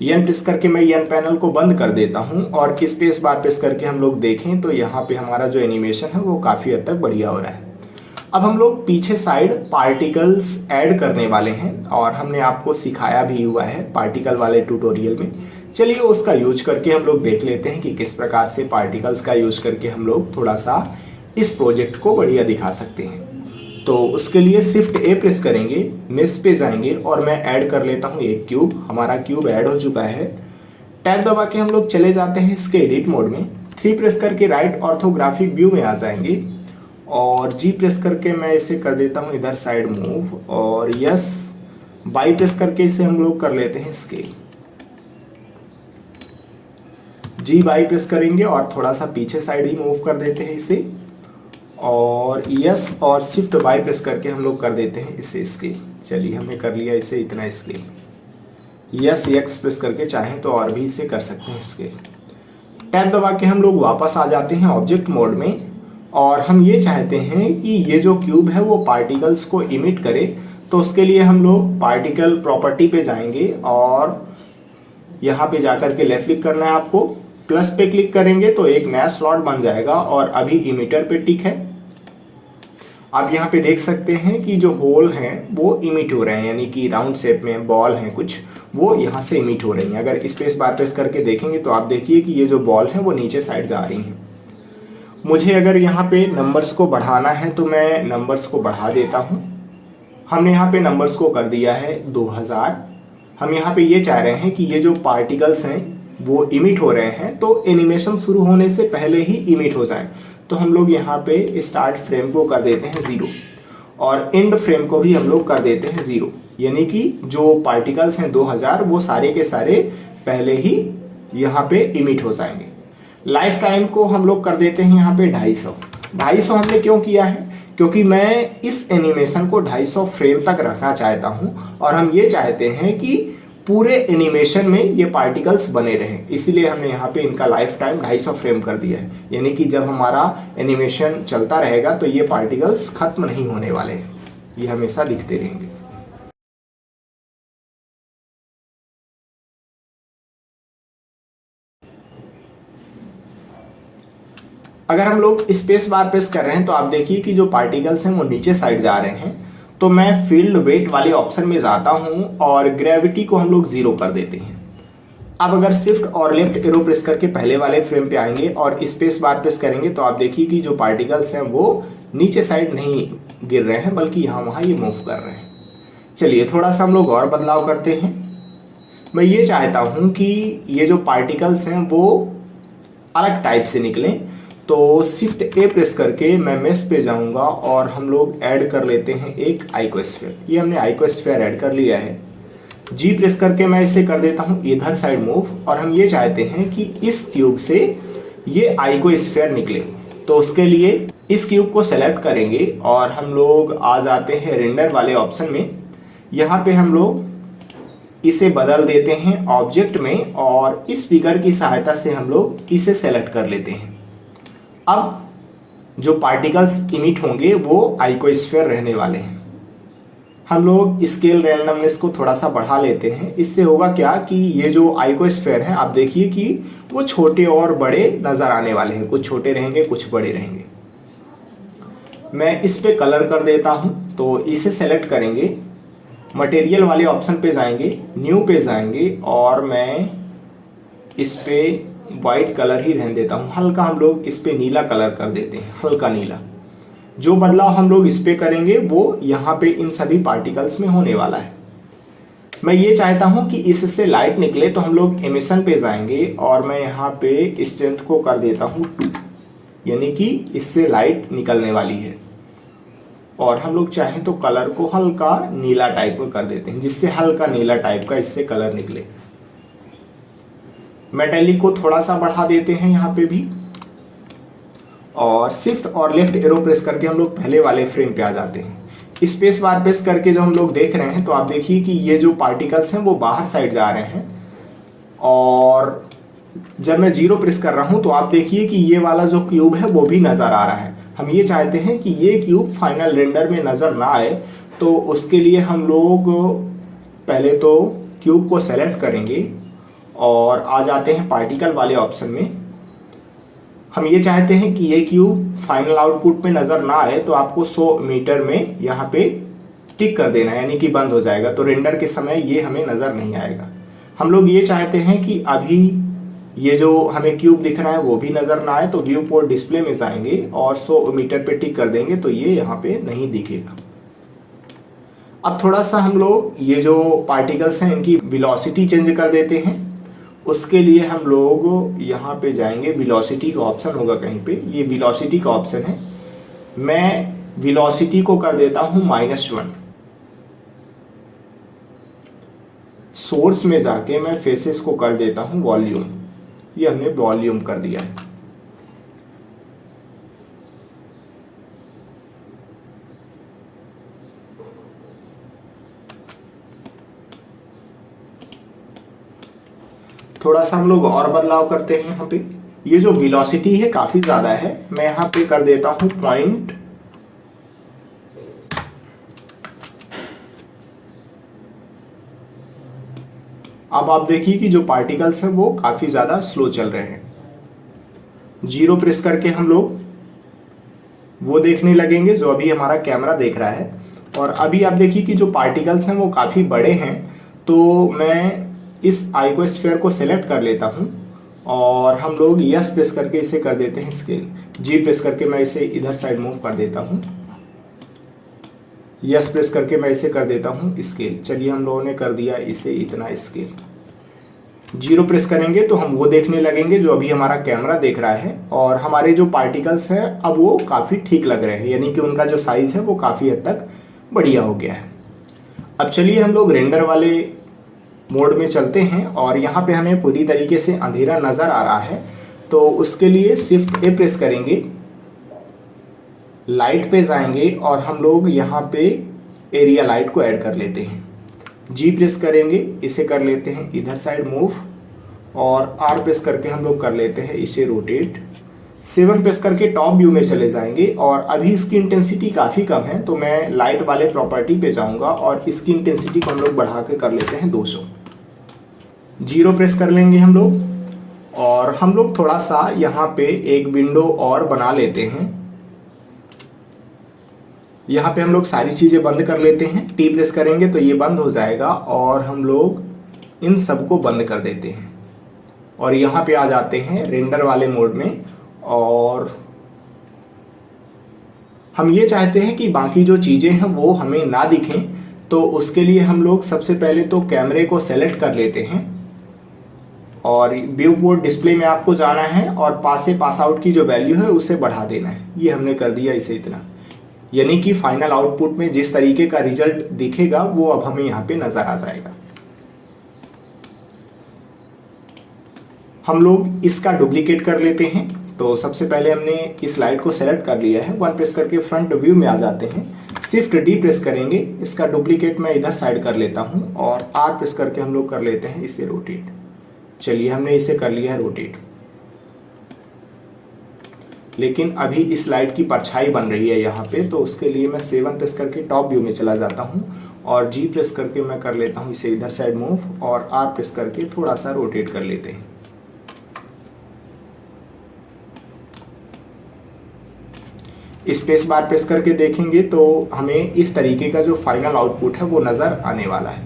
Speaker 1: एन प्रेस करके मैं एन पैनल को बंद कर देता हूँ और स्पेस बार प्रेस करके हम लोग देखें तो यहाँ पे हमारा जो एनिमेशन है वो काफ़ी हद तक बढ़िया हो रहा है। अब हम लोग पीछे साइड पार्टिकल्स ऐड करने वाले हैं और हमने आपको सिखाया भी हुआ है पार्टिकल वाले ट्यूटोरियल में। चलिए उसका यूज करके हम लोग देख लेते हैं कि किस प्रकार से पार्टिकल्स का यूज करके हम लोग थोड़ा सा इस प्रोजेक्ट को बढ़िया दिखा सकते हैं। तो उसके लिए शिफ्ट ए प्रेस करेंगे, मेश पे जाएंगे और मैं ऐड कर लेता हूँ एक क्यूब। हमारा क्यूब ऐड हो चुका है। टैब दबा के हम लोग चले जाते हैं इसके एडिट मोड में। 3 प्रेस करके राइट ऑर्थोग्राफिक व्यू में आ जाएंगे और जी प्रेस करके मैं इसे कर देता हूँ इधर साइड मूव, और यस बाई प्रेस करके इसे हम लोग कर लेते हैं स्केल। जी बाई प्रेस करेंगे और थोड़ा सा पीछे साइड ही मूव कर देते हैं इसे, और यस और शिफ्ट बाई प्रेस करके हम लोग कर देते हैं इसे स्केल। चलिए हमने कर लिया इसे इतना स्केल। यस एक्स प्रेस करके चाहें तो और भी इसे कर सकते हैं स्केल। टैब दबा के हम लोग वापस आ जाते हैं ऑब्जेक्ट मोड में, और हम ये चाहते हैं कि ये जो क्यूब है वो पार्टिकल्स को इमिट करे। तो उसके लिए हम लोग पार्टिकल प्रॉपर्टी पे जाएंगे और यहाँ पे जाकर के लेफ्ट क्लिक करना है आपको, प्लस पे क्लिक करेंगे तो एक नया स्लॉट बन जाएगा और अभी इमिटर पे टिक है। आप यहाँ पे देख सकते हैं कि जो होल हैं वो इमिट हो रहे हैं, यानी कि राउंड शेप में बॉल हैं कुछ, वो यहाँ से इमिट हो रही हैं। अगर स्पेस बार प्रेस करके देखेंगे तो आप देखिए कि ये जो बॉल हैं वो नीचे साइड जा रही हैं। मुझे अगर यहाँ पे नंबर्स को बढ़ाना है तो मैं नंबर्स को बढ़ा देता हूँ। हमने यहाँ पे नंबर्स को कर दिया है 2000। हम यहाँ पे ये चाह रहे हैं कि ये जो पार्टिकल्स हैं वो इमिट हो रहे हैं तो एनिमेशन शुरू होने से पहले ही इमिट हो जाए। तो हम लोग यहाँ पे स्टार्ट फ्रेम को कर देते हैं 0 और एंड फ्रेम को भी हम लोग कर देते हैं 0, यानी कि जो पार्टिकल्स हैं 2000 वो सारे के सारे पहले ही यहाँ पे इमिट हो जाएंगे। लाइफ टाइम को हम लोग कर देते हैं यहाँ पे 250। हमने क्यों किया है? क्योंकि मैं इस एनिमेशन को 250 फ्रेम तक रखना चाहता हूँ और हम ये चाहते हैं कि पूरे एनिमेशन में ये पार्टिकल्स बने रहें, इसीलिए हमने यहाँ पे इनका लाइफ टाइम 250 फ्रेम कर दिया है। यानी कि जब हमारा एनिमेशन चलता रहेगा तो ये पार्टिकल्स खत्म नहीं होने वाले हैं, ये हमेशा दिखते रहेंगे। अगर हम लोग स्पेस बार प्रेस कर रहे हैं तो आप देखिए कि जो पार्टिकल्स हैं वो नीचे साइड जा रहे हैं। तो मैं फील्ड वेट वाले ऑप्शन में जाता हूं और ग्रेविटी को हम लोग 0 कर देते हैं। अब अगर शिफ्ट और लेफ्ट एरो प्रेस करके पहले वाले फ्रेम पे आएंगे और स्पेस बार प्रेस करेंगे तो आप देखिए कि जो पार्टिकल्स हैं वो नीचे साइड नहीं गिर रहे हैं बल्कि यहाँ वहाँ ये मूव कर रहे हैं। चलिए थोड़ा सा हम लोग और बदलाव करते हैं। मैं ये चाहता हूँ कि ये जो पार्टिकल्स हैं वो अलग टाइप से निकलें, तो शिफ्ट ए प्रेस करके मैं मेश पे जाऊंगा और हम लोग ऐड कर लेते हैं एक आइकोस्फीयर। ये हमने आइकोस्फीयर ऐड कर लिया है। जी प्रेस करके मैं इसे कर देता हूं इधर साइड मूव और हम ये चाहते हैं कि इस क्यूब से ये आइकोस्फीयर निकले। तो उसके लिए इस क्यूब को सेलेक्ट करेंगे और हम लोग आ जाते हैं रेंडर वाले ऑप्शन में। यहाँ पे हम लोग इसे बदल देते हैं ऑब्जेक्ट में और इस फिगर की सहायता से हम लोग इसे सेलेक्ट कर लेते हैं। अब जो पार्टिकल्स इमिट होंगे वो आइकोस्फीयर रहने वाले हैं। हम लोग स्केल रैंडमनेस को थोड़ा सा बढ़ा लेते हैं। इससे होगा क्या कि ये जो आइकोस्फीयर हैं आप देखिए कि वो छोटे और बड़े नज़र आने वाले हैं, कुछ छोटे रहेंगे कुछ बड़े रहेंगे। मैं इस पे कलर कर देता हूँ, तो इसे सेलेक्ट करेंगे, मटेरियल वाले ऑप्शन पे जाएंगे, न्यू पे जाएंगे और मैं इस पे वाइट कलर ही रहने देता हूँ। हल्का हम लोग इस पे नीला कलर कर देते हैं, हल्का नीला। जो बदलाव हम लोग इस पे करेंगे वो यहाँ पे इन सभी पार्टिकल्स में होने वाला है। मैं ये चाहता हूँ कि इससे लाइट निकले, तो हम लोग एमिशन पे जाएंगे और मैं यहाँ पे स्ट्रेंथ को कर देता हूँ 2, यानी कि इससे लाइट निकलने वाली है। और हम लोग चाहें तो कलर को हल्का नीला टाइप का कर देते हैं, जिससे हल्का नीला टाइप का इससे कलर निकले। मेटेलिक को थोड़ा सा बढ़ा देते हैं यहाँ पे भी और शिफ्ट और लेफ्ट एरो प्रेस करके हम लोग पहले वाले फ्रेम पे आ जाते हैं। स्पेस बार प्रेस करके जो हम लोग देख रहे हैं तो आप देखिए कि ये जो पार्टिकल्स हैं वो बाहर साइड जा रहे हैं और जब मैं 0 प्रेस कर रहा हूँ तो आप देखिए कि ये वाला जो क्यूब है वो भी नज़र आ रहा है। हम ये चाहते हैं कि ये क्यूब फाइनल रेंडर में नज़र ना आए, तो उसके लिए हम लोग पहले तो क्यूब को सेलेक्ट करेंगे और आ जाते हैं पार्टिकल वाले ऑप्शन में। हम ये चाहते हैं कि ये क्यूब फाइनल आउटपुट में नज़र ना आए, तो आपको 100 मीटर में यहाँ पे टिक कर देना है, यानी कि बंद हो जाएगा, तो रेंडर के समय ये हमें नज़र नहीं आएगा। हम लोग ये चाहते हैं कि अभी ये जो हमें क्यूब दिख रहा है वो भी नज़र ना आए, तो व्यू पोर्ट डिस्प्ले में जाएंगे और 100 मीटर पे टिक कर देंगे, तो ये यहाँ पे नहीं दिखेगा। अब थोड़ा सा हम लोग ये जो पार्टिकल्स हैं इनकी वेलोसिटी चेंज कर देते हैं। उसके लिए हम लोग यहाँ पे जाएंगे, वेलोसिटी का ऑप्शन होगा कहीं पे, ये वेलोसिटी का ऑप्शन है। मैं वेलोसिटी को कर देता हूँ -1। सोर्स में जाके मैं फेसेस को कर देता हूँ वॉल्यूम, ये हमने वॉल्यूम कर दिया है। थोड़ा सा हम लोग और बदलाव करते हैं। यहाँ पे ये जो वेलोसिटी है काफी ज्यादा है, मैं यहाँ पे कर देता हूँ 0.5 अब आप देखिए कि जो पार्टिकल्स हैं वो काफ़ी ज़्यादा स्लो चल रहे हैं। 0 प्रेस करके हम लोग वो देखने लगेंगे जो अभी हमारा कैमरा देख रहा है। और अभी आप देखिए कि जो पार्टिकल्स हैं वो काफ़ी बड़े हैं, तो मैं इस आइकोस्फीयर को सेलेक्ट कर लेता हूँ और हम लोग यस प्रेस करके इसे कर देते हैं स्केल। जी प्रेस करके मैं इसे इधर साइड मूव कर देता हूँ। यस प्रेस करके मैं इसे कर देता हूँ स्केल। चलिए हम लोगों ने कर दिया इसे इतना स्केल। 0 प्रेस करेंगे तो हम वो देखने लगेंगे जो अभी हमारा कैमरा देख रहा है, और हमारे जो पार्टिकल्स हैं अब वो काफ़ी ठीक लग रहे हैं, यानी कि उनका जो साइज़ है वो काफ़ी हद तक बढ़िया हो गया है। अब चलिए हम लोग रेंडर वाले मोड में चलते हैं और यहाँ पे हमें पूरी तरीके से अंधेरा नज़र आ रहा है, तो उसके लिए शिफ्ट ए प्रेस करेंगे, लाइट पे जाएंगे और हम लोग यहाँ पे एरिया लाइट को ऐड कर लेते हैं। जी प्रेस करेंगे, इसे कर लेते हैं इधर साइड मूव, और आर प्रेस करके हम लोग कर लेते हैं इसे रोटेट। 7 प्रेस करके टॉप व्यू में चले जाएंगे और अभी इसकी इंटेंसिटी काफ़ी कम है, तो मैं लाइट वाले प्रॉपर्टी पे जाऊंगा और इसकी इंटेंसिटी को हम लोग बढ़ा के कर लेते हैं 200। 0 प्रेस कर लेंगे हम लोग और हम लोग थोड़ा सा यहाँ पे एक विंडो और बना लेते हैं। यहाँ पे हम लोग सारी चीज़ें बंद कर लेते हैं। टी प्रेस करेंगे तो ये बंद हो जाएगा और हम लोग इन सबको बंद कर देते हैं और यहाँ पे आ जाते हैं रेंडर वाले मोड में। और हम ये चाहते हैं कि बाकी जो चीज़ें हैं वो हमें ना दिखें, तो उसके लिए हम लोग सबसे पहले तो कैमरे को सेलेक्ट कर लेते हैं और व्यू पोर्ट डिस्प्ले में आपको जाना है और पास से पास आउट की जो वैल्यू है उसे बढ़ा देना है। ये हमने कर दिया इसे इतना, यानी कि फाइनल आउटपुट में जिस तरीके का रिजल्ट दिखेगा वो अब हमें यहाँ पे नज़र आ जाएगा। हम लोग इसका डुप्लीकेट कर लेते हैं। तो सबसे पहले हमने इस लाइट को सेलेक्ट कर लिया है, 1 प्रेस करके फ्रंट व्यू में आ जाते हैं। शिफ्ट डी प्रेस करेंगे, इसका डुप्लीकेट मैं इधर साइड कर लेता हूँ और आर प्रेस करके हम लोग कर लेते हैं इसे रोटेट। चलिए हमने इसे कर लिया है रोटेट, लेकिन अभी इस लाइट की परछाई बन रही है यहाँ पे, तो उसके लिए मैं 7 प्रेस करके टॉप व्यू में चला जाता हूँ और जी प्रेस करके मैं कर लेता हूँ इसे इधर साइड मूव और आर प्रेस करके थोड़ा सा रोटेट कर लेते हैं। स्पेस बार प्रेस करके देखेंगे तो हमें इस तरीके का जो फाइनल आउटपुट है वो नज़र आने वाला है।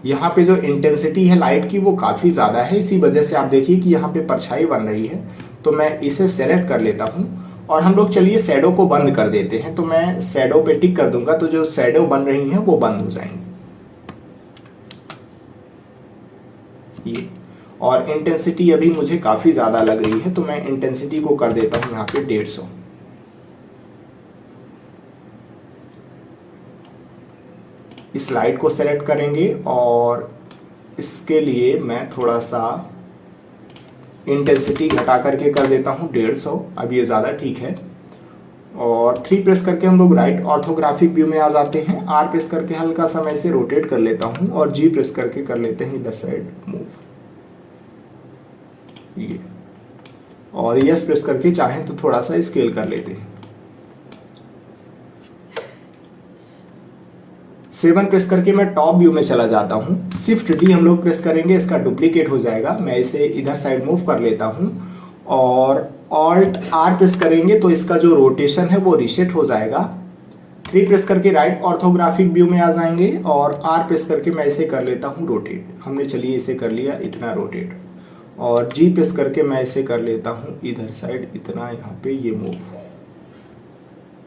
Speaker 1: यहाँ पे जो इंटेंसिटी है लाइट की वो काफ़ी ज़्यादा है, इसी वजह से आप देखिए कि यहाँ पे परछाई बन रही है। तो मैं इसे सेलेक्ट कर लेता हूँ और हम लोग चलिए शैडो को बंद कर देते हैं। तो मैं शैडो पे टिक कर दूंगा तो जो शैडो बन रही हैं वो बंद हो जाएंगी ये। और इंटेंसिटी अभी मुझे काफ़ी ज़्यादा लग रही है, तो मैं इंटेंसिटी को कर देता हूँ यहाँ पे 150। इस लाइट को सेलेक्ट करेंगे और इसके लिए मैं थोड़ा सा इंटेंसिटी घटा करके कर देता हूँ 150। अब ये ज़्यादा ठीक है। और 3 प्रेस करके हम लोग राइट ऑर्थोग्राफिक व्यू में आ जाते हैं। आर प्रेस करके हल्का सा मैं इसे रोटेट कर लेता हूँ और जी प्रेस करके कर लेते हैं इधर साइड मूव ये। और यस प्रेस करके चाहें तो थोड़ा सा स्केल कर लेते हैं। 7 प्रेस करके मैं टॉप व्यू में चला जाता हूँ। शिफ्ट डी हम लोग प्रेस करेंगे, इसका डुप्लीकेट हो जाएगा। मैं इसे इधर साइड मूव कर लेता हूँ और ऑल्ट आर प्रेस करेंगे तो इसका जो रोटेशन है वो रीसेट हो जाएगा। 3 प्रेस करके राइट ऑर्थोग्राफिक व्यू में आ जाएंगे और आर प्रेस करके मैं इसे कर लेता हूँ रोटेट। हमने चलिए इसे कर लिया इतना रोटेट। और जी प्रेस करके मैं इसे कर लेता हूँ इधर साइड इतना, यहाँ पे ये मूव।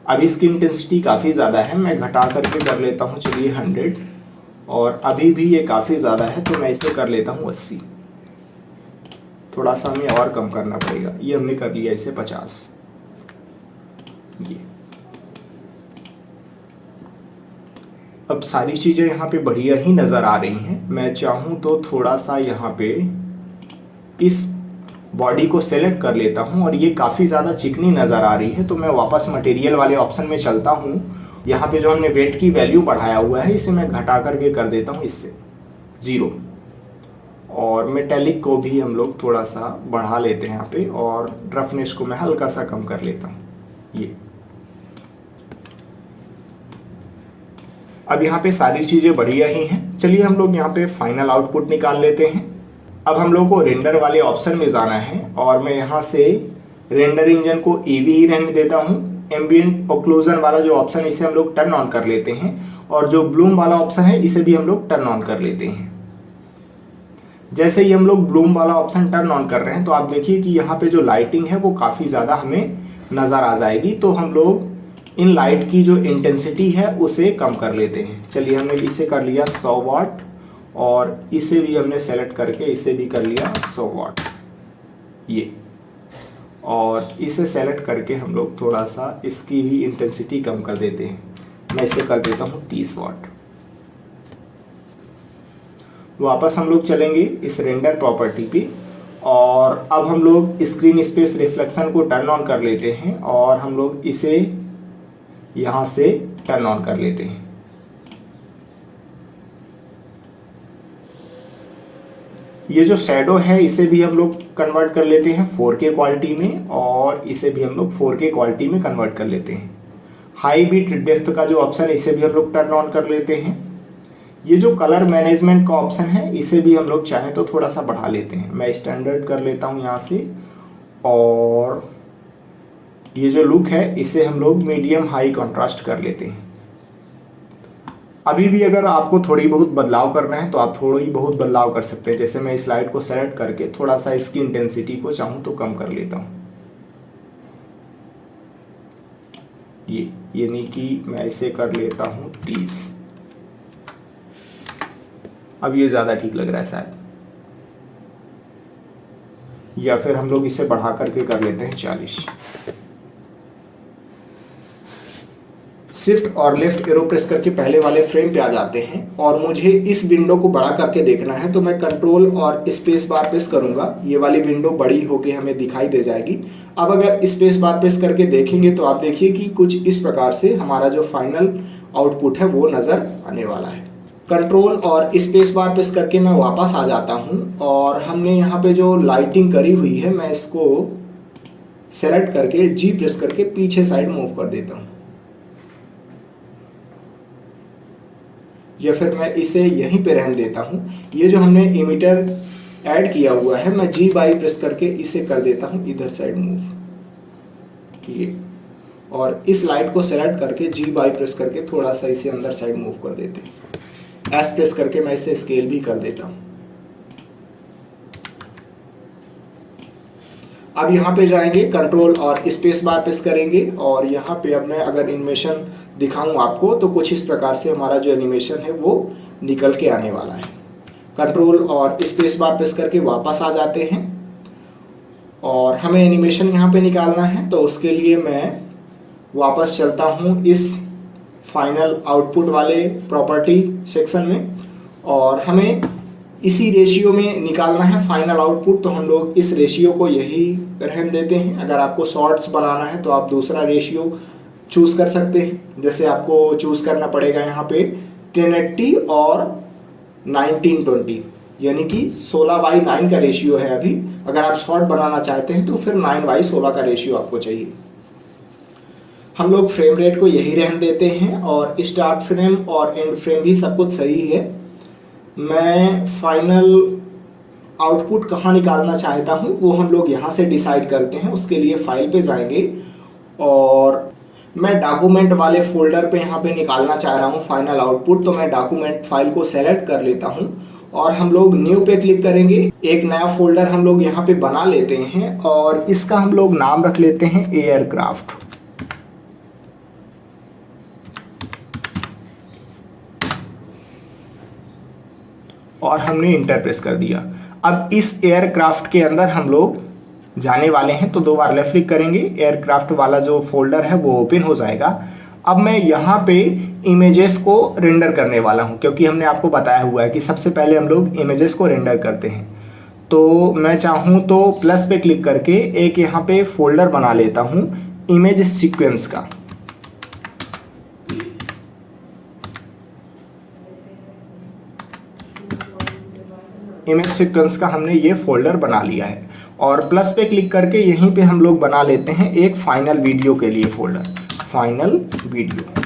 Speaker 1: अब इसकी इंटेंसिटी काफ़ी ज़्यादा है, मैं घटा करके कर लेता हूँ चलिए 100। और अभी भी ये काफ़ी ज़्यादा है तो मैं इसे कर लेता हूँ 80। थोड़ा सा हमें और कम करना पड़ेगा। ये हमने कर लिया इसे 50 ये। अब सारी चीज़ें यहाँ पे बढ़िया ही नज़र आ रही हैं। मैं चाहूँ तो थोड़ा सा यहाँ पे इस बॉडी को सेलेक्ट कर लेता हूँ और ये काफ़ी ज़्यादा चिकनी नज़र आ रही है, तो मैं वापस मटेरियल वाले ऑप्शन में चलता हूँ। यहाँ पे जो हमने वेट की वैल्यू बढ़ाया हुआ है इसे मैं घटा करके कर देता हूँ इससे 0। और मेटेलिक को भी हम लोग थोड़ा सा बढ़ा लेते हैं यहाँ पे और रफनेस को मैं हल्का सा कम कर लेता हूँ ये। अब यहाँ पे सारी चीज़ें बढ़िया ही हैं। चलिए हम लोग यहाँ पे फाइनल आउटपुट निकाल लेते हैं। अब हम लोग को रेंडर वाले ऑप्शन में जाना है और मैं यहाँ से रेंडर इंजन को ईवी ही रहने देता हूँ। एम्बिएंट ऑक्लूजन वाला जो ऑप्शन है इसे हम लोग टर्न ऑन कर लेते हैं और जो ब्लूम वाला ऑप्शन है इसे भी हम लोग टर्न ऑन कर लेते हैं। जैसे ही हम लोग ब्लूम वाला ऑप्शन टर्न ऑन कर रहे हैं तो आप देखिए कि यहाँ पे जो लाइटिंग है वो काफ़ी ज़्यादा हमें नज़र आ जाएगी। तो हम लोग इन लाइट की जो इंटेंसिटी है उसे कम कर लेते हैं। चलिए हमने इसे कर लिया 100 वाट और इसे भी हमने सेलेक्ट करके इसे भी कर लिया 100 वाट ये, और इसे सेलेक्ट करके हम लोग थोड़ा सा इसकी भी इंटेंसिटी कम कर देते हैं। मैं इसे कर देता हूँ 30 वाट। वापस हम लोग चलेंगे इस रेंडर प्रॉपर्टी पे और अब हम लोग स्क्रीन स्पेस रिफ्लेक्शन को टर्न ऑन कर लेते हैं और हम लोग इसे यहाँ से टर्न ऑन कर लेते हैं। ये जो शैडो है इसे भी हम लोग कन्वर्ट कर लेते हैं 4K क्वालिटी में और इसे भी हम लोग 4K क्वालिटी में कन्वर्ट कर लेते हैं। हाई बीट डेप्थ का जो ऑप्शन है इसे भी हम लोग टर्न ऑन कर लेते हैं। ये जो कलर मैनेजमेंट का ऑप्शन है इसे भी हम लोग चाहें तो थोड़ा सा बढ़ा लेते हैं। मैं स्टैंडर्ड कर लेता हूँ यहाँ से और ये जो लुक है इसे हम लोग मीडियम हाई कंट्रास्ट कर लेते हैं। अभी भी अगर आपको थोड़ी बहुत बदलाव करना है तो आप थोड़ी बहुत बदलाव कर सकते हैं। जैसे मैं इस लाइट को सेलेक्ट करके थोड़ा सा इसकी इंटेंसिटी को चाहूँ तो कम कर लेता हूँ। ये यानी कि मैं इसे कर लेता हूँ 30। अब ये ज़्यादा ठीक लग रहा है शायद, या फिर हम लोग इसे बढ़ा करके कर लेते हैं 40। शिफ्ट और लेफ्ट एरो प्रेस करके पहले वाले फ्रेम पे आ जाते हैं और मुझे इस विंडो को बड़ा करके देखना है तो मैं कंट्रोल और स्पेस बार प्रेस करूंगा। ये वाली विंडो बड़ी होके हमें दिखाई दे जाएगी। अब अगर स्पेस बार प्रेस करके देखेंगे तो आप देखिए कि कुछ इस प्रकार से हमारा जो फाइनल आउटपुट है वो नज़र आने वाला है। कंट्रोल और स्पेस बार प्रेस करके मैं वापस आ जाता हूं और हमने यहाँ पे जो लाइटिंग करी हुई है मैं इसको सेलेक्ट करके जी प्रेस करके पीछे साइड मूव कर देता हूं, या फिर मैं इसे यहीं पे रहने देता हूं। ये जो हमने इमिटर ऐड किया हुआ है मैं जी बाई प्रेस करके इसे कर देता हूं इधर साइड मूव ये, और इस लाइट को सेलेक्ट करके जी बाई प्रेस करके थोड़ा सा इसे अंदर साइड मूव कर देते हैं। एस प्रेस करके मैं इसे स्केल भी कर देता हूं। अब यहाँ पे जाएंगे कंट्रोल और स्पेस बार प्रेस करेंगे और यहाँ पे अब मैं अगर एनिमेशन दिखाऊं आपको तो कुछ इस प्रकार से हमारा जो एनिमेशन है वो निकल के आने वाला है। कंट्रोल और स्पेस बार प्रेस करके वापस आ जाते हैं और हमें एनिमेशन यहाँ पे निकालना है तो उसके लिए मैं वापस चलता हूँ इस फाइनल आउटपुट वाले प्रॉपर्टी सेक्शन में और हमें इसी रेशियो में निकालना है फाइनल आउटपुट। तो हम लोग इस रेशियो को यही रहने देते हैं। अगर आपको शॉर्ट्स बनाना है तो आप दूसरा रेशियो चूज़ कर सकते हैं। जैसे आपको चूज़ करना पड़ेगा यहाँ पे 1080 और 1920 यानी कि 16:9 का रेशियो है अभी। अगर आप शॉर्ट बनाना चाहते हैं तो फिर 9:16 का रेशियो आपको चाहिए। हम लोग फ्रेम रेट को यही रहने देते हैं और स्टार्ट फ्रेम और एंड फ्रेम भी सब कुछ सही है। मैं फाइनल आउटपुट कहाँ निकालना चाहता हूँ वो हम लोग यहाँ से डिसाइड करते हैं। उसके लिए फाइल पे जाएंगे और मैं डॉक्यूमेंट वाले फोल्डर पे यहाँ पे निकालना चाह रहा हूँ फाइनल आउटपुट। तो मैं डॉक्यूमेंट फाइल को सेलेक्ट कर लेता हूँ और हम लोग न्यू पे क्लिक करेंगे। एक नया फोल्डर हम लोग यहाँ पे बना लेते हैं और इसका हम लोग नाम रख लेते हैं एयरक्राफ्ट। और हमने इंटर प्रेस कर दिया। अब इस एयरक्राफ्ट के अंदर हम लोग जाने वाले हैं तो 2 बार लेफ्ट क्लिक करेंगे, एयरक्राफ्ट वाला जो फोल्डर है वो ओपन हो जाएगा। अब मैं यहाँ पे इमेजेस को रेंडर करने वाला हूँ क्योंकि हमने आपको बताया हुआ है कि सबसे पहले हम लोग इमेजेस को रेंडर करते हैं। तो मैं चाहूँ तो प्लस पे क्लिक करके एक यहाँ पे फोल्डर बना लेता हूँ इमेज सीक्वेंस का। इमेज सीक्वेंस का हमने ये फोल्डर बना लिया है और प्लस पे क्लिक करके यहीं पे हम लोग बना लेते हैं एक फाइनल वीडियो के लिए फोल्डर, फाइनल वीडियो।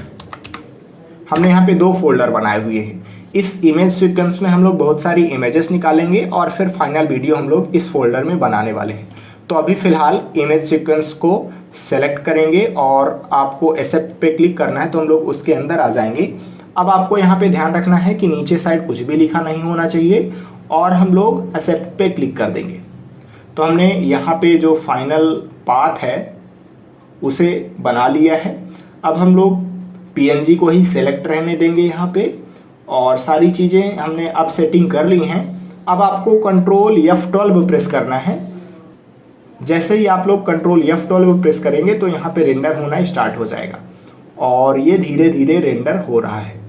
Speaker 1: हमने यहाँ पे 2 फोल्डर बनाए हुए हैं। इस इमेज सीक्वेंस में हम लोग बहुत सारी इमेजेस निकालेंगे और फिर फाइनल वीडियो हम लोग इस फोल्डर में बनाने वाले हैं। तो अभी फ़िलहाल इमेज सीक्वेंस को सेलेक्ट करेंगे और आपको एक्सेप्ट पे क्लिक करना है, तो हम लोग उसके अंदर आ जाएंगे। अब आपको यहाँ पे ध्यान रखना है कि नीचे साइड कुछ भी लिखा नहीं होना चाहिए और हम लोग एक्सेप्ट पे क्लिक कर देंगे। तो हमने यहाँ पे जो फाइनल पाथ है उसे बना लिया है। अब हम लोग PNG को ही सेलेक्ट रहने देंगे यहाँ पे, और सारी चीज़ें हमने अब सेटिंग कर ली हैं। अब आपको कंट्रोल F12 प्रेस करना है। जैसे ही आप लोग कंट्रोल F12 प्रेस करेंगे तो यहाँ पे रेंडर होना स्टार्ट हो जाएगा और ये धीरे धीरे रेंडर हो रहा है।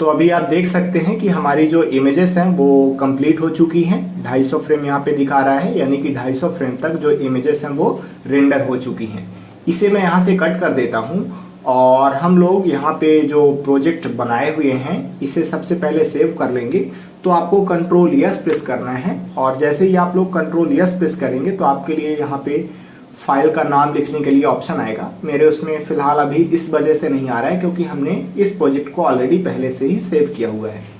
Speaker 1: तो अभी आप देख सकते हैं कि हमारी जो इमेजेस हैं वो कंप्लीट हो चुकी हैं। 250 फ्रेम यहाँ पे दिखा रहा है, यानी कि 250 फ्रेम तक जो इमेजेस हैं वो रेंडर हो चुकी हैं। इसे मैं यहाँ से कट कर देता हूँ और हम लोग यहाँ पे जो प्रोजेक्ट बनाए हुए हैं इसे सबसे पहले सेव कर लेंगे। तो आपको कंट्रोल S प्रेस करना है और जैसे ही आप लोग कंट्रोल S प्रेस करेंगे तो आपके लिए यहाँ पे फाइल का नाम लिखने के लिए ऑप्शन आएगा। मेरे उसमें फ़िलहाल अभी इस वजह से नहीं आ रहा है क्योंकि हमने इस प्रोजेक्ट को ऑलरेडी पहले से ही सेव किया हुआ है।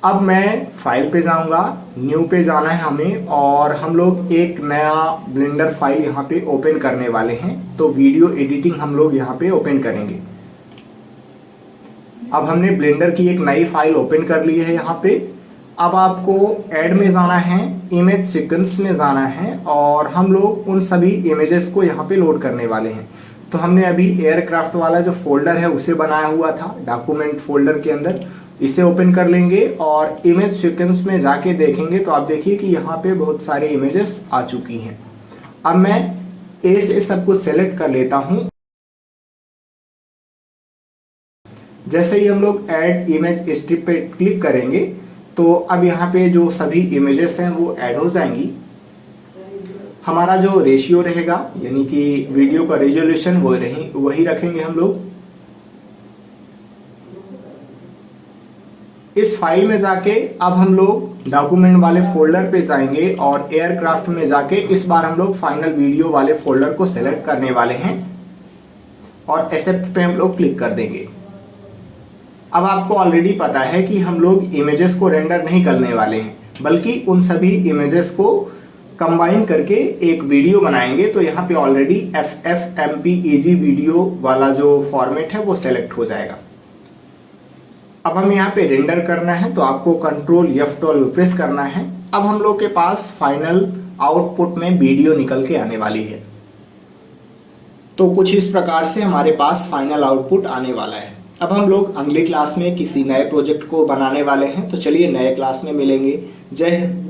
Speaker 1: अब मैं फाइल पे जाऊंगा, न्यू पे जाना है हमें, और हम लोग एक नया ब्लेंडर फाइल यहाँ पे ओपन करने वाले हैं। तो वीडियो एडिटिंग हम लोग यहाँ पे ओपन करेंगे। अब हमने ब्लेंडर की एक नई फाइल ओपन कर ली है यहाँ पे। अब आपको ऐड में जाना है, इमेज सीक्वेंस में जाना है और हम लोग उन सभी इमेजेस को यहाँ पे लोड करने वाले हैं। तो हमने अभी एयरक्राफ्ट वाला जो फोल्डर है उसे बनाया हुआ था डॉक्यूमेंट फोल्डर के अंदर, इसे ओपन कर लेंगे और इमेज सीक्वेंस में जाके देखेंगे तो आप देखिए कि यहाँ पे बहुत सारे इमेजेस आ चुकी हैं। अब मैं ए से सब कुछ सेलेक्ट कर लेता हूँ। जैसे ही हम लोग ऐड इमेज स्ट्रिप पे क्लिक करेंगे तो अब यहाँ पे जो सभी इमेजेस हैं वो ऐड हो जाएंगी। हमारा जो रेशियो रहेगा यानी कि वीडियो का रेजोल्यूशन वही रखेंगे हम लोग। इस फाइल में जाके अब हम लोग डॉक्यूमेंट वाले फोल्डर पे जाएंगे और एयरक्राफ्ट में जाके इस बार हम लोग फाइनल वीडियो वाले फोल्डर को सेलेक्ट करने वाले हैं और एक्सेप्ट पे हम लोग क्लिक कर देंगे। अब आपको ऑलरेडी पता है कि हम लोग इमेजेस को रेंडर नहीं करने वाले हैं, बल्कि उन सभी इमेजेस को कंबाइन करके एक वीडियो बनाएंगे। तो यहाँ पे ऑलरेडी FFmpeg वीडियो वाला जो फॉर्मेट है वो सेलेक्ट हो जाएगा। अब हमें यहाँ पे रेंडर करना है तो आपको कंट्रोल F12 प्रेस करना है। अब हम लोग के पास फाइनल आउटपुट में वीडियो निकल के आने वाली है। तो कुछ इस प्रकार से हमारे पास फाइनल आउटपुट आने वाला है। अब हम लोग अगली क्लास में किसी नए प्रोजेक्ट को बनाने वाले हैं। तो चलिए नए क्लास में मिलेंगे। जय हिंद।